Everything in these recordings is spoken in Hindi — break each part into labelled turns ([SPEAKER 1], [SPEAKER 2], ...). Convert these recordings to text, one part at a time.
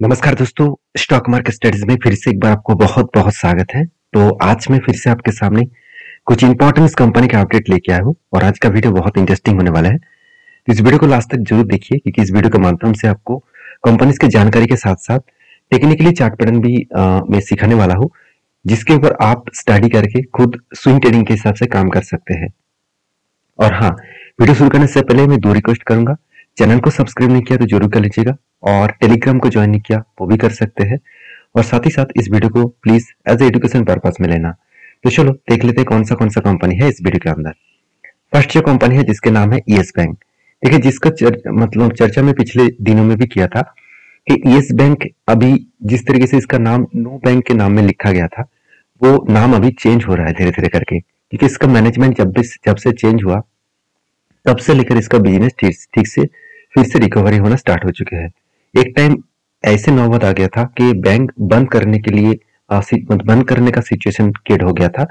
[SPEAKER 1] नमस्कार दोस्तों, स्टॉक मार्केट स्टडीज में फिर से एक बार आपको बहुत-बहुत स्वागत है। तो आज मैं फिर से आपके सामने कुछ इंपॉर्टेंट कंपनी का अपडेट लेके आया हूँ और आज का वीडियो बहुत इंटरेस्टिंग होने वाला है। इस वीडियो को लास्ट तक जरूर देखिए क्योंकि इस वीडियो के माध्यम से आपको कंपनीज की जानकारी के साथ-साथ टेक्निकली चार्ट पैटर्न भी मैं सिखाने वाला हूँ, जिसके ऊपर आप स्टडी करके खुद स्विंग ट्रेडिंग के हिसाब से काम कर सकते हैं। और हाँ, वीडियो शुरू करने से पहले मैं 2 रिक्वेस्ट करूंगा। चैनल को सब्सक्राइब नहीं किया तो जरूर कर लीजिएगा और टेलीग्राम को ज्वाइन नहीं किया वो भी कर सकते हैं और साथ ही साथ इस वीडियो को please as a education purpose में लेना। तो चलो देख लेते हैं कौन सा कंपनी है इस वीडियो के अंदर। फर्स्ट जो कंपनी है जिसके नाम है येस बैंक। देखिए जिसका मतलब चर्चा में पिछले दिनों में भी किया था कि येस बैंक अभी जिस तरीके से इसका नाम नो बैंक के नाम में लिखा गया था वो नाम अभी चेंज हो रहा है धीरे धीरे करके, क्योंकि इसका मैनेजमेंट जब से चेंज हुआ तब से लेकर इसका बिजनेस ठीक से फिर से रिकवरी होना स्टार्ट हो चुके हैं। एक टाइम ऐसे नौबत आ गया था कि बैंक बंद करने के लिए बंद करने का सिचुएशन क्रिएट हो गया था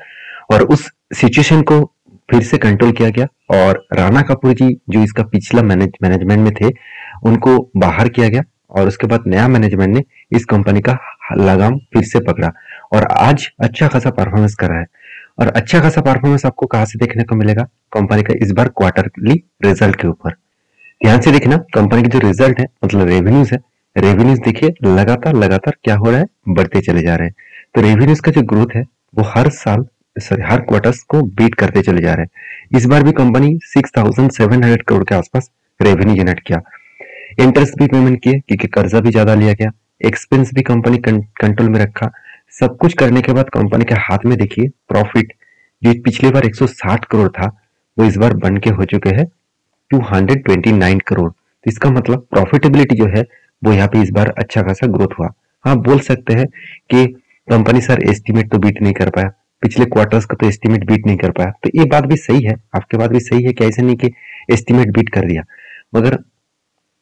[SPEAKER 1] और उस सिचुएशन को फिर से कंट्रोल किया गया और राणा कपूर जी जो इसका पिछला मैनेजमेंट में थे उनको बाहर किया गया और उसके बाद नया मैनेजमेंट ने इस कंपनी का लगाम फिर से पकड़ा और आज अच्छा खासा परफॉर्मेंस कर रहा है। और अच्छा खासा परफॉर्मेंस आपको कहां से देखने को मिलेगा? कंपनी का इस बार क्वार्टरली रिजल्ट के ऊपर ध्यान से देखना। कंपनी के जो रिजल्ट है मतलब रेवेन्यूज है, रेवेन्यूज देखिए लगातार क्या हो रहा है, बढ़ते चले जा रहे हैं। तो रेवेन्यूज का जो ग्रोथ है वो हर साल हर क्वार्टर्स को बीट करते चले जा रहे हैं। इस बार भी कंपनी 6,700 करोड़ के आसपास रेवेन्यू जनरेट किया। इंटरेस्ट भी पेमेंट किए क्योंकि कर्जा भी ज्यादा लिया गया, एक्सपेंस भी कंपनी कंट्रोल में रखा। सब कुछ करने के बाद कंपनी के हाथ में देखिए प्रॉफिट जो पिछली बार 160 करोड़ था वो इस बार बन के हो चुके हैं 229 करोड़। तो इसका मतलब प्रॉफिटेबिलिटी जो है वो यहाँ पे इस बार अच्छा खासा ग्रोथ हुआ। हाँ, बोल सकते हैं कि कंपनी सर एस्टिमेट तो बीट नहीं कर पाया, पिछले क्वार्टर्स का तो एस्टिमेट बीट नहीं कर पाया। तो ये बात भी सही है, आपके बात भी सही है कि ऐसा नहीं कि एस्टिमेट बीट कर दिया, मगर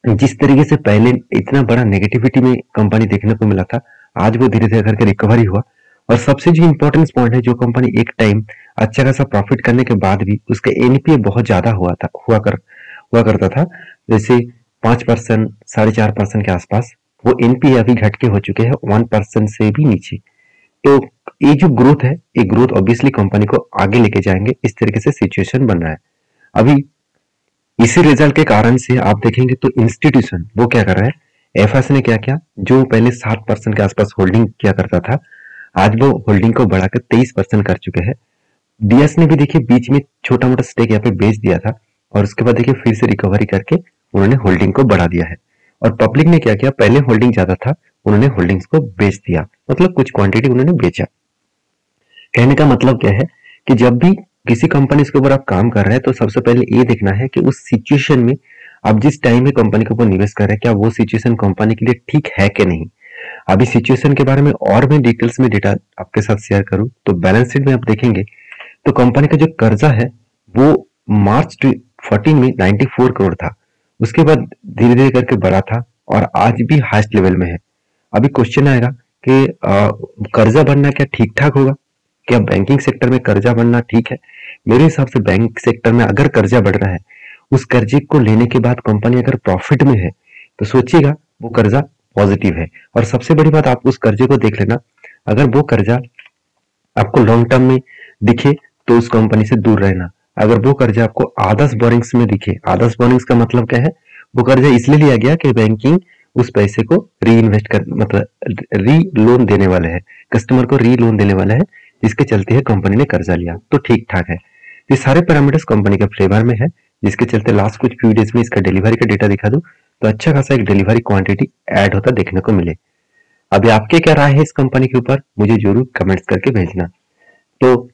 [SPEAKER 1] जिस तरीके से पहले इतना बड़ा नेगेटिविटी में कंपनी देखने को मिला था आज वो धीरे धीरे करके रिकवरी हुआ। और सबसे जो इंपॉर्टेंट पॉइंट है, जो कंपनी एक टाइम अच्छा खासा प्रॉफिट करने के बाद भी उसका एनपीए बहुत ज्यादा हुआ करता था, जैसे 5%, 4.5% के आसपास, वो एनपीए अभी घट के हो चुके हैं 1% से भी नीचे। तो ये जो ग्रोथ है, ये ग्रोथ ऑब्वियसली कंपनी को आगे लेके जाएंगे, इस तरीके से सिचुएशन बन रहा है अभी। इसी रिजल्ट के कारण से आप देखेंगे तो इंस्टीट्यूशन वो क्या कर रहा है, एफएस ने क्या किया, जो पहले 7% के आसपास होल्डिंग किया करता था आज वो होल्डिंग को बढ़ाकर 23% कर चुके हैं। डीएस ने भी देखिए बीच में छोटा मोटा स्टेक यहाँ पे बेच दिया था और उसके बाद देखिए फिर से रिकवरी करके उन्होंने होल्डिंग को बढ़ा दिया है। और पब्लिक ने क्या किया, पहले होल्डिंग ज्यादा था, उन्होंने होल्डिंग्स को बेच दिया, मतलब कुछ क्वांटिटी उन्होंने बेचा। कहने का मतलब क्या है कि जब भी किसी कंपनी के ऊपर आप काम कर रहे हैं तो सबसे पहले ये देखना है कि उस सिचुएशन में आप जिस टाइम में कंपनी के ऊपर निवेश कर रहे हैं क्या वो सिचुएशन कंपनी के लिए ठीक है कि नहीं। अभी सिचुएशन के बारे में और मैं डिटेल्स में डेटा आपके साथ शेयर करूं तो बैलेंस शीट में आप देखेंगे तो कंपनी का जो कर्जा है वो मार्च 14 में 94 करोड़ था, उसके बाद धीरे धीरे करके बढ़ा था और आज भी हाईएस्ट लेवल में है। अभी क्वेश्चन आएगा कि कर्जा बनना क्या ठीक ठाक होगा, क्या बैंकिंग सेक्टर में कर्जा बनना ठीक है? मेरे हिसाब से बैंक सेक्टर में अगर कर्जा बढ़ रहा है, उस कर्जे को लेने के बाद कंपनी अगर प्रॉफिट में है तो सोचिएगा वो कर्जा पॉजिटिव है। और सबसे बड़ी बात आप उस कर्जे को देख लेना, अगर वो कर्जा आपको लॉन्ग टर्म में दिखे तो उस कंपनी से दूर रहना। अगर वो कर्जा आपको आदर्श बोरिंग्स में दिखे, आदर्श बोरिंग्स का मतलब क्या है, वो कर्जा इसलिए लिया गया कि बैंकिंग उस पैसे को री इन्वेस्ट कर मतलब री लोन देने वाले है, कस्टमर को री लोन देने वाला है, जिसके चलते है कंपनी ने कर्जा लिया, तो ठीक ठाक है। ये सारे पैरामीटर्स कंपनी के फ्लेवर में है, जिसके चलते लास्ट कुछ फ्यू डेज में इसका डिलीवरी का डेटा दिखा दूं तो अच्छा खासा एक डिलीवरी क्वांटिटी ऐड होता देखने को मिले। अभी आपके क्या राय है इस कंपनी के ऊपर, मुझे जरूर कमेंट्स करके भेजना। तो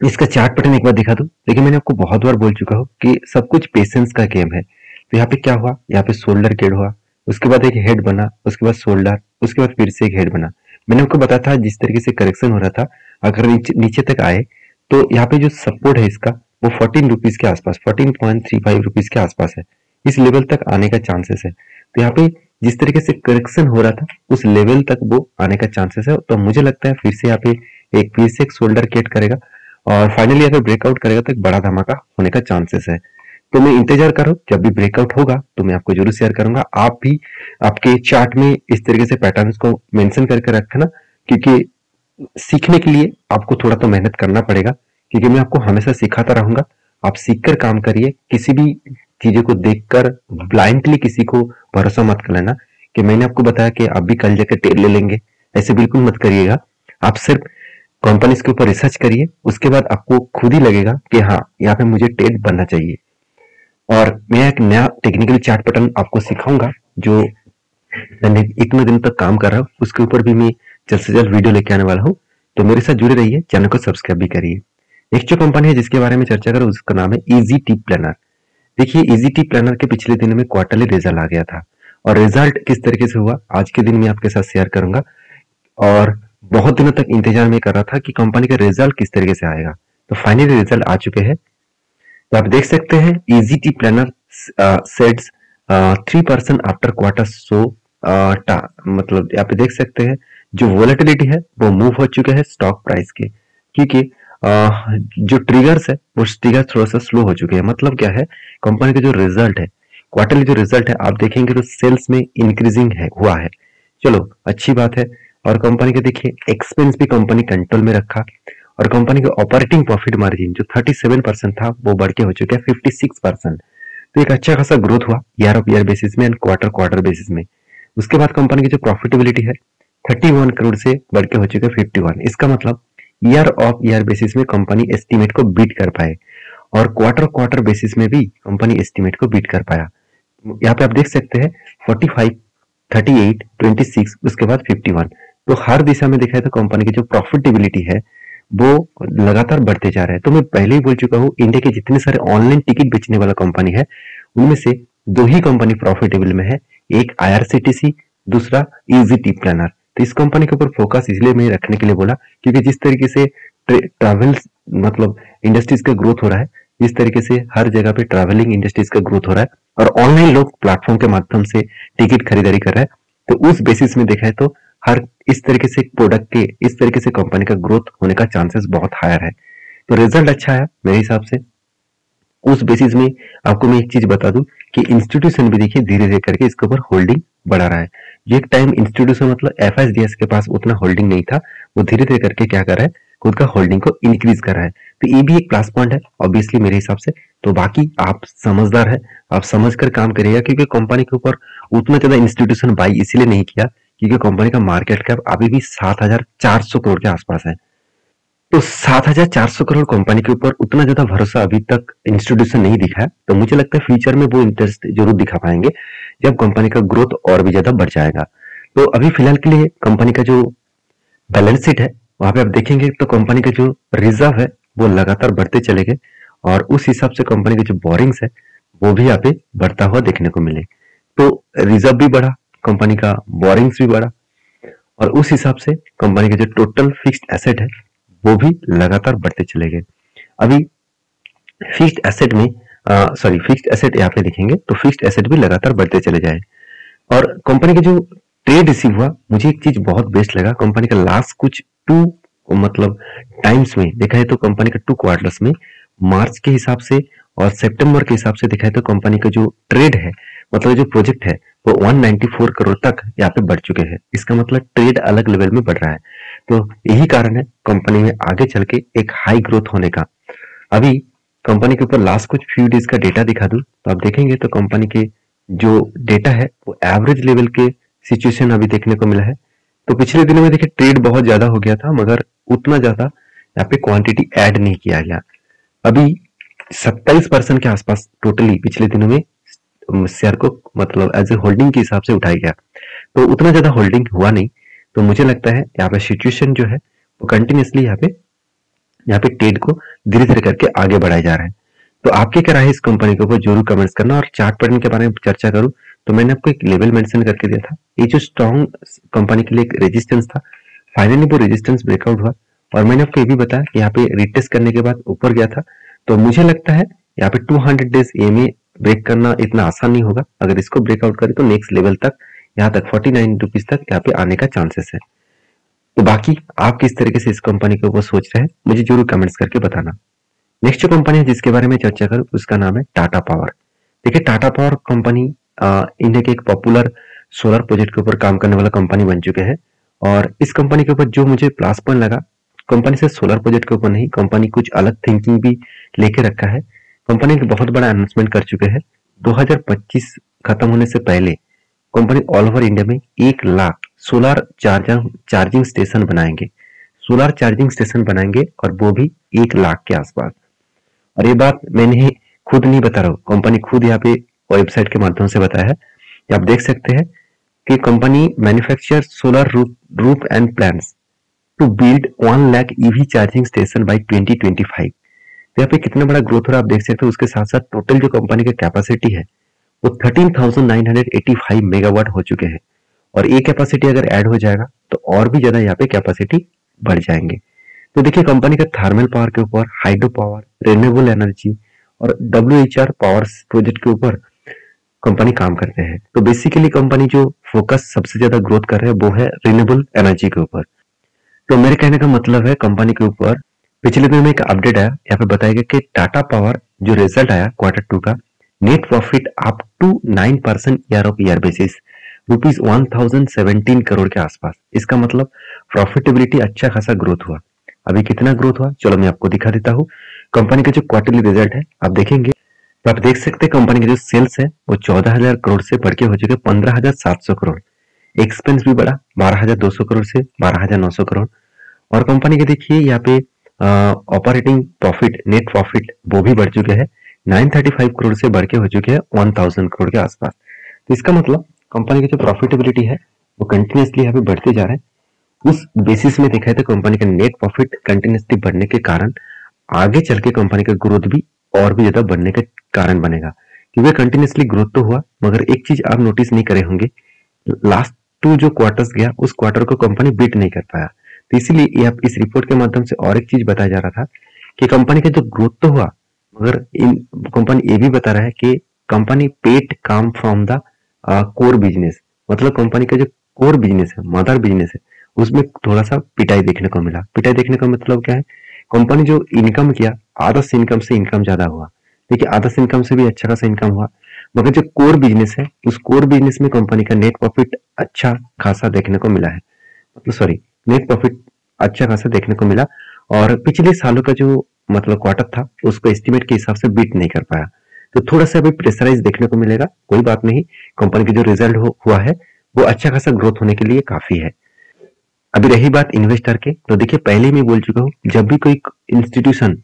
[SPEAKER 1] इसका चार्ट पैटर्न एक बार दिखा दूं। देखिए मैंने आपको बहुत बार बोल चुका हूँ कि सब कुछ पेशेंस का गेम है। तो यहाँ पे क्या हुआ, यहाँ पे शोल्डर गेड हुआ, उसके बाद एक हेड बना, उसके बाद शोल्डर, उसके बाद फिर से एक हेड बना। मैंने आपको बताया था जिस तरीके से करेक्शन हो रहा था अगर नीचे तक आए तो यहाँ पे जो सपोर्ट है इसका वो 14 रुपीज के आसपास, 14.35 रुपीज के आसपास है, इस लेवल तक आने का चांसेस है। तो यहाँ पे जिस तरीके से करेक्शन हो रहा था उस लेवल तक वो आने का चांसेस है। तो मुझे लगता है फिर से यहाँ पे फिर से एक शोल्डर क्रिएट करेगा और फाइनली अगर ब्रेकआउट करेगा तो एक बड़ा धमाका होने का चांसेस है। तो मैं इंतजार करो, जब भी ब्रेकआउट होगा तो मैं आपको जरूर शेयर करूंगा। आप भी आपके चार्ट में इस तरीके से पैटर्न्स को मेंशन करके रखना, क्योंकि सीखने के लिए आपको थोड़ा तो मेहनत करना पड़ेगा, क्योंकि मैं आपको हमेशा सिखाता रहूंगा। आप सीखकर काम करिए, किसी भी चीजें को देखकर ब्लाइंडली किसी को भरोसा मत कर लेना कि मैंने आपको बताया कि आप भी कल जाकर ट्रेड ले लेंगे, ऐसे बिल्कुल मत करिएगा। आप सिर्फ कंपनीज के ऊपर रिसर्च करिए, उसके बाद आपको खुद ही लगेगा कि हाँ, यहाँ पे मुझे ट्रेड बनना चाहिए। और मैं एक नया टेक्निकल चार्ट पैटर्न आपको सिखाऊंगा जो मैंने इतने दिन तक काम कर रहा हूँ, उसके ऊपर भी मैं जल्द से जल्द वीडियो लेके आने वाला हूँ। तो मेरे साथ जुड़े रहिए, चैनल को सब्सक्राइब भी करिए। नेक्स्ट जो कंपनी है जिसके बारे में चर्चा करूँ उसका नाम है इजी टी प्लानर। देखिए, इजी टी प्लानर के पिछले दिन में क्वार्टरली रिजल्ट आ गया था, और रिजल्ट किस तरीके से हुआ आज के दिन में आपके साथ शेयर करूंगा। और बहुत दिनों तक इंतजार में कर रहा था कि कंपनी का रिजल्ट किस तरीके से आएगा, तो फाइनली रिजल्ट आ चुके हैं। तो आप देख सकते हैं Easy T Planner sets 3% after quarter so, मतलब यहाँ पे देख सकते हैं जो वोलेटिलिटी है वो मूव हो चुके हैं स्टॉक प्राइस के, क्योंकि जो ट्रिगर्स है वो ट्रिगर थोड़ा सा स्लो हो चुके हैं। मतलब क्या है, कंपनी का जो रिजल्ट है, क्वार्टरली जो रिजल्ट है आप देखेंगे तो सेल्स में इंक्रीजिंग है हुआ है, चलो अच्छी बात है। और कंपनी के देखिए एक्सपेंस भी कंपनी कंट्रोल में रखा, और कंपनी का ऑपरेटिंग प्रॉफिट मार्जिन जो 37% था वो बढ़ के हो चुका है 56%। तो एक अच्छा खासा ग्रोथ हुआ ईयर ऑफ ईयर बेसिस में एंड क्वार्टर क्वार्टर बेसिस में। उसके बाद कंपनी की जो प्रॉफिटेबिलिटी है 31 करोड़ से बढ़ के हो चुका है 51। इसका मतलब ईयर ऑफ ईयर बेसिस में कंपनी एस्टिमेट को बीट कर पाए, और क्वार्टर क्वार्टर बेसिस में भी कंपनी एस्टिमेट को बीट कर पाया। यहाँ पे आप देख सकते हैं 45, 38, 26, उसके बाद 51। तो हर दिशा में देखा है तो कंपनी की जो प्रॉफिटेबिलिटी है वो लगातार बढ़ते जा रहे हैं। तो मैं पहले ही बोल चुका हूँ, इंडिया के जितने सारे ऑनलाइन टिकट बेचने वाला कंपनी है उनमें से दो ही कंपनी प्रॉफिटेबल में है, एक आईआरसीटीसी, दूसरा इजी टी प्लानर। तो इस कंपनी के ऊपर फोकस इसलिए मैं रखने के लिए बोला क्योंकि जिस तरीके से ट्रैवल मतलब इंडस्ट्रीज का ग्रोथ हो रहा है, जिस तरीके से हर जगह पे ट्रैवलिंग इंडस्ट्रीज का ग्रोथ हो रहा है और ऑनलाइन लोग प्लेटफॉर्म के माध्यम से टिकट खरीदारी कर रहे हैं, तो उस बेसिस में देखा है तो हर इस तरीके से प्रोडक्ट के इस तरीके से कंपनी का ग्रोथ होने का चांसेस बहुत हायर है। तो रिजल्ट अच्छा है मेरे हिसाब से। उस बेसिस में आपको मैं एक चीज बता दूं कि इंस्टीट्यूशन भी देखिए धीरे धीरे करके इसके ऊपर होल्डिंग बढ़ा रहा है। एक टाइम इंस्टीट्यूशन मतलब एफएसडीएस के पास उतना होल्डिंग नहीं था, वो धीरे धीरे करके क्या कर रहा है, खुद का होल्डिंग को इंक्रीज कर रहा है। तो ये भी एक प्लस पॉइंट है ऑब्वियसली मेरे हिसाब से। तो बाकी आप समझदार है, आप समझकर काम करिएगा, क्योंकि कंपनी के ऊपर उतना ज्यादा इंस्टीट्यूशन बाई इसलिए नहीं किया क्योंकि कंपनी का मार्केट कैप अभी भी 7,400 करोड़ के आसपास है। तो 7,400 करोड़ कंपनी के ऊपर उतना ज्यादा भरोसा अभी तक इंस्टीट्यूशन नहीं दिखा है। तो मुझे लगता है फ्यूचर में वो इंटरेस्ट जरूर दिखा पाएंगे जब कंपनी का ग्रोथ और भी ज्यादा बढ़ जाएगा। तो अभी फिलहाल के लिए कंपनी का जो बैलेंस शीट है वहां पे आप देखेंगे तो कंपनी का जो रिजर्व है वो लगातार बढ़ते चले गए, और उस हिसाब से कंपनी के जो बोरिंग्स है वो भी यहाँ पे बढ़ता हुआ देखने को मिले। तो रिजर्व भी बढ़ा, कंपनी का बोरिंग्स भी बढ़ा, और उस हिसाब से कंपनी का जो टोटल फिक्स्ड एसेट है वो भी लगातार बढ़ते चले गए। अभी फिक्स्ड एसेट में फिक्स्ड एसेट यहाँ पे देखेंगे तो फिक्स्ड एसेट भी लगातार बढ़ते चले जाए। और कंपनी के जो ट्रेड रिसीव हुआ, मुझे एक चीज बहुत बेस्ट लगा, कंपनी का लास्ट कुछ मतलब टाइम्स में देखा है तो कंपनी का 2 क्वार्टर्स में मार्च के हिसाब से और सितंबर के हिसाब से देखा है तो कंपनी का जो ट्रेड है मतलब जो प्रोजेक्ट है वो 194 करोड़ तक यहाँ पे बढ़ चुके हैं। इसका मतलब ट्रेड अलग लेवल में बढ़ रहा है। तो यही कारण है कंपनी में आगे चल के एक हाई ग्रोथ होने का। अभी कंपनी के ऊपर लास्ट कुछ फ्यू डेज का डेटा दिखा दूं तो आप देखेंगे तो कंपनी के जो डेटा है वो एवरेज लेवल के सिचुएशन अभी देखने को मिला है। तो पिछले दिनों में देखिए ट्रेड बहुत ज्यादा हो गया था, मगर उतना ज्यादा यहाँ पे क्वांटिटी ऐड नहीं किया गया। अभी 27% के आसपास टोटली पिछले दिनों में शेयर को मतलब एज ए होल्डिंग के हिसाब से उठाया गया, तो उतना ज्यादा होल्डिंग हुआ नहीं। तो मुझे लगता है यहाँ पे सिचुएशन जो है वो कंटिन्यूसली यहाँ पे ट्रेड को धीरे धीरे करके आगे बढ़ाया जा रहा है। तो आपके क्या राय है इस कंपनी के ऊपर जरूर कमेंट्स करना। और चार्ट पैटर्न के बारे में चर्चा करूं तो मैंने आपको एक लेवल मेंशन करके दिया था, ये जो स्ट्रॉन्ग कंपनी के लिए एक रेजिस्टेंस था, फाइनली वो रेजिस्टेंस ब्रेकआउट हुआ। और मैंने आपको ये भी बताया कि यहाँ पे रिटेस्ट करने के बाद ऊपर गया था। तो मुझे लगता है यहाँ पे 200 डेज EMA ब्रेक करना इतना आसान नहीं होगा। अगर इसको ब्रेकआउट करे तो नेक्स्ट लेवल तक यहाँ तक 49 रुपीज तक यहाँ पे आने का चांसेस है। तो बाकी आप किस तरीके से इस कंपनी के ऊपर सोच रहे हैं मुझे जरूर कमेंट्स करके बताना। नेक्स्ट जो कंपनी है जिसके बारे में चर्चा करूं उसका नाम है टाटा पावर। देखिए टाटा पावर कंपनी इंडिया के एक पॉपुलर सोलर प्रोजेक्ट के ऊपर काम करने वाला कंपनी बन चुके हैं। और इस कंपनी के ऊपर जो मुझे प्लस पॉइंट लगा, कंपनी से सोलर प्रोजेक्ट के ऊपर नहीं, कंपनी कुछ अलग थिंकिंग भी लेके रखा है। कंपनी एक बहुत बड़ा अनाउंसमेंट कर चुके हैं। 2025 खत्म होने से पहले कंपनी ऑल ओवर इंडिया में 1 लाख सोलर चार्जिंग स्टेशन बनाएंगे। सोलर चार्जिंग स्टेशन बनाएंगे और वो भी 1 लाख के आसपास। और ये बात मैंने खुद नहीं बता रहा हूँ, कंपनी खुद यहाँ पे वेबसाइट के माध्यम से बताया है। आप देख सकते हैं कि company manufacture solar roof and plans to build 1 lakh EV charging station by 2025। तो यहाँ पे कितना बड़ा ग्रोथ हो रहा है आप देख सकते हो। उसके साथ साथ टोटल जो कंपनी का कैपेसिटी है वो 13,985 मेगावाट हो चुके हैं। और ये कैपेसिटी अगर ऐड हो जाएगा तो और भी ज्यादा यहाँ पे कैपेसिटी बढ़ जाएंगे। तो देखिए कंपनी का थर्मल पावर के ऊपर, हाइड्रो पावर, रिन्यूएबल एनर्जी और WHR पावर प्रोजेक्ट के ऊपर कंपनी काम करते हैं। तो बेसिकली कंपनी जो फोकस सबसे ज्यादा ग्रोथ कर रहे हैं वो है रिन्यूएबल एनर्जी के ऊपर। तो मेरे कहने का मतलब है कंपनी के ऊपर पिछले दिन में एक अपडेट आया, यहाँ पे बताया गया कि टाटा पावर जो रिजल्ट आया Q2 का, net profit up to 9% year of year basis, rupees 1017 crore के आसपास। इसका मतलब प्रॉफिटेबिलिटी अच्छा खासा ग्रोथ हुआ। अभी कितना ग्रोथ हुआ चलो मैं आपको दिखा देता हूँ। कंपनी का जो क्वार्टरली रिजल्ट है आप देखेंगे तो आप देख सकते हैं कंपनी के जो सेल्स है वो 14,000 करोड़ से बढ़ के हो चुके 15,700 करोड़। एक्सपेंस भी बढ़ा 12,200 करोड़ से 12,900 करोड़। और कंपनी के देखिए यहाँ पे ऑपरेटिंग प्रॉफिट, नेट प्रॉफिट वो भी बढ़ चुके हैं 935 करोड़ से बढ़ के हो चुके हैं 1000 करोड़ के आसपास। तो इसका मतलब कंपनी की जो प्रॉफिटेबिलिटी है वो कंटिन्यूसली यहाँ पे बढ़ते जा रहे हैं। उस बेसिस में देखा है तो कंपनी का नेट प्रॉफिट कंटिन्यूसली बढ़ने के कारण आगे चल के कंपनी का ग्रोथ भी और भी ज्यादा बढ़ने का कारण बनेगा। क्योंकि कंटिन्यूसली ग्रोथ तो हुआ मगर एक चीज आप नोटिस नहीं करे होंगे, लास्ट 2 जो क्वार्टर्स गया उस क्वार्टर को कंपनी बीट नहीं कर पाया। तो इसीलिए आप इस रिपोर्ट के माध्यम से और एक चीज बताया जा रहा था कि कंपनी का जो ग्रोथ तो हुआ मगर कंपनी ये भी बता रहा है कि कंपनी पेट काम फ्रॉम द कोर बिजनेस। मतलब कंपनी का जो कोर बिजनेस है, मदर बिजनेस है, उसमें थोड़ा सा पिटाई देखने को मिला। पिटाई देखने का मतलब क्या है, कंपनी जो इनकम किया आदर्श इनकम से इनकम ज्यादा हुआ। देखिए आदर्श इनकम से भी अच्छा खासा इनकम हुआ मगर जो कोर बिजनेस है उस कोर बिजनेस में कंपनी का नेट प्रॉफिट अच्छा खासा देखने को मिला है। मतलब सॉरी, नेट प्रॉफिट अच्छा खासा देखने को मिला। और पिछले सालों का जो मतलब क्वार्टर था उसको एस्टिमेट के हिसाब से बीट नहीं कर पाया। तो थोड़ा सा अभी प्रेशराइज देखने को मिलेगा, कोई बात नहीं। कंपनी की जो रिजल्ट हुआ है वो अच्छा खासा ग्रोथ होने के लिए काफी है। अभी रही बात इन्वेस्टर के, तो देखिए पहले मैं बोल चुका हूँ जब भी कोई इंस्टीट्यूशन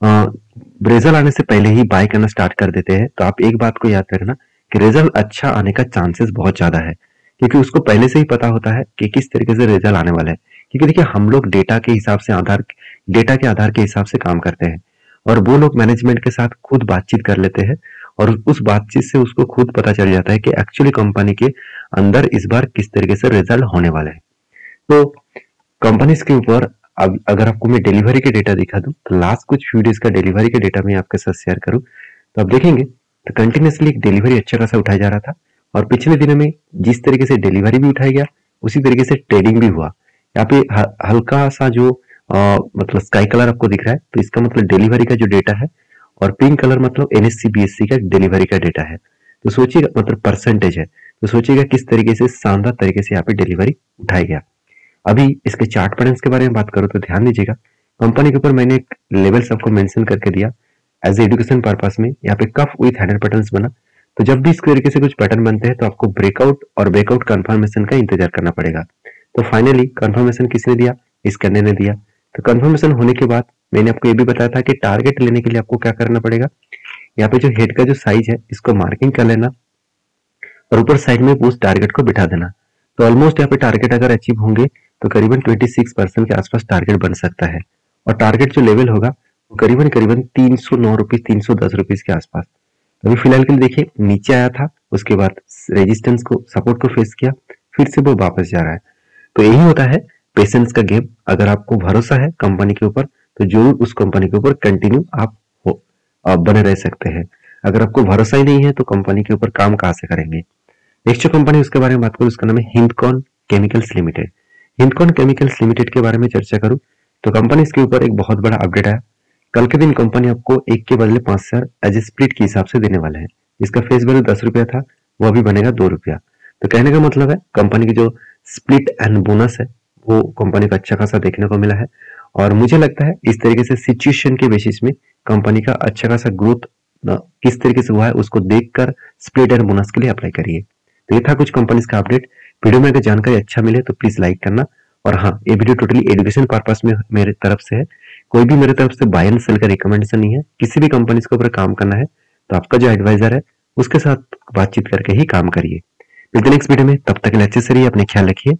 [SPEAKER 1] रिजल्ट आने से पहले ही बाय करना स्टार्ट कर देते हैं तो आप एक बात को याद रखना कि रिजल्ट अच्छा आने का चांसेस बहुत ज्यादा है। क्योंकि उसको पहले से ही पता होता है कि किस तरीके से रिजल्ट आने वाला है। क्योंकि देखिए हम लोग डेटा के हिसाब से डेटा के आधार के हिसाब से काम करते हैं और वो लोग मैनेजमेंट के साथ खुद बातचीत कर लेते हैं और उस बातचीत से उसको खुद पता चल जाता है कि एक्चुअली कंपनी के अंदर इस बार किस तरीके से रिजल्ट होने वाला है। तो कंपनीज के ऊपर अब अगर आपको मैं डिलीवरी के डेटा दिखा दूं तो लास्ट कुछ फ्यू डेज का डिलीवरी के डेटा मैं आपके साथ शेयर करूं तो आप देखेंगे तो कंटिन्यूसली एक डिलीवरी अच्छा खासा उठाया जा रहा था। और पिछले दिनों में जिस तरीके से डिलीवरी भी उठाया गया उसी तरीके से ट्रेडिंग भी हुआ। यहाँ पे हल्का सा जो मतलब स्काई कलर आपको दिख रहा है तो इसका मतलब डिलीवरी का जो डेटा है और पिंक कलर मतलब NSE BSE का डिलीवरी का डेटा है। तो सोचिएगा मतलब परसेंटेज है, तो सोचिएगा किस तरीके से शानदार तरीके से यहाँ पे डिलीवरी उठाया गया। अभी इसके चार्ट पैटर्न्स के बारे में बात करूं तो ध्यान दीजिएगा कंपनी के ऊपर मैंने एक लेवल्स आपको मेंशन करके दिया एज एजुकेशन पर्पस में। यहाँ पे कफ विथ हैंडल पैटर्न्स बना, तो जब भी इस तरीके से कुछ पैटर्न बनते हैं तो आपको ब्रेकआउट और ब्रेकआउट कंफर्मेशन का इंतजार करना पड़ेगा। तो फाइनली कंफर्मेशन किसने दिया, इस कैंडल ने दिया। तो कंफर्मेशन होने के बाद मैंने आपको ये भी बताया था कि टारगेट लेने के लिए आपको क्या करना पड़ेगा, यहाँ पे जो हेड का जो साइज है इसको मार्किंग कर लेना और ऊपर साइड में उस टारगेट को बिठा देना। तो ऑलमोस्ट यहाँ पे टारगेट अगर अचीव होंगे तो करीबन 26% के आसपास टारगेट बन सकता है। और टारगेट जो लेवल होगा वो करीबन 309 रुपीज 310 रुपीज के आसपास। अभी फिलहाल के लिए देखिए नीचे आया था, उसके बाद रेजिस्टेंस को सपोर्ट को फेस किया, फिर से वो वापस जा रहा है। तो यही होता है पेशेंस का गेम। अगर आपको भरोसा है कंपनी के ऊपर तो जरूर उस कंपनी के ऊपर कंटिन्यू आप बने रह सकते हैं। अगर आपको भरोसा ही नहीं है तो कंपनी के ऊपर काम कहाँ से करेंगे। नेक्स्ट जो कंपनी उसके बारे में बात करूं उसका नाम है हिंदकॉन केमिकल्स लिमिटेड। हिंदकॉन केमिकल्स लिमिटेड के बारे में चर्चा करूं तो कंपनी इसके ऊपर एक बहुत बड़ा अपडेट आया कल के दिन कंपनी आपको 1 के बदले 5 शेयर एज ए स्प्लिट के हिसाब से देने वाला है। इसका फेस वैल्यू 10 रुपया था, वो अभी बनेगा 2 रुपया। तो कहने का मतलब है कंपनी की जो स्प्लिट एंड बोनस है वो कंपनी को अच्छा खासा देखने को मिला है। और मुझे लगता है इस तरीके से सिचुएशन के बेसिस में कंपनी का अच्छा खासा ग्रोथ किस तरीके से हुआ है उसको देखकर स्प्लिट एंड बोनस के लिए अप्लाई करिए। तो ये था कुछ कंपनीज का अपडेट। वीडियो में अगर जानकारी अच्छा मिले तो प्लीज लाइक करना। और हाँ, ये वीडियो टोटली एजुकेशन पर्पस में मेरे तरफ से है, कोई भी मेरे तरफ से बाय एंड सेल का रिकमेंडेशन नहीं है। किसी भी कंपनी के ऊपर काम करना है तो आपका जो एडवाइजर है उसके साथ बातचीत करके ही काम करिए। मिलते नेक्स्ट वीडियो में, तब तक के लिए अच्छे से रहिए, अपने ख्याल रखिए।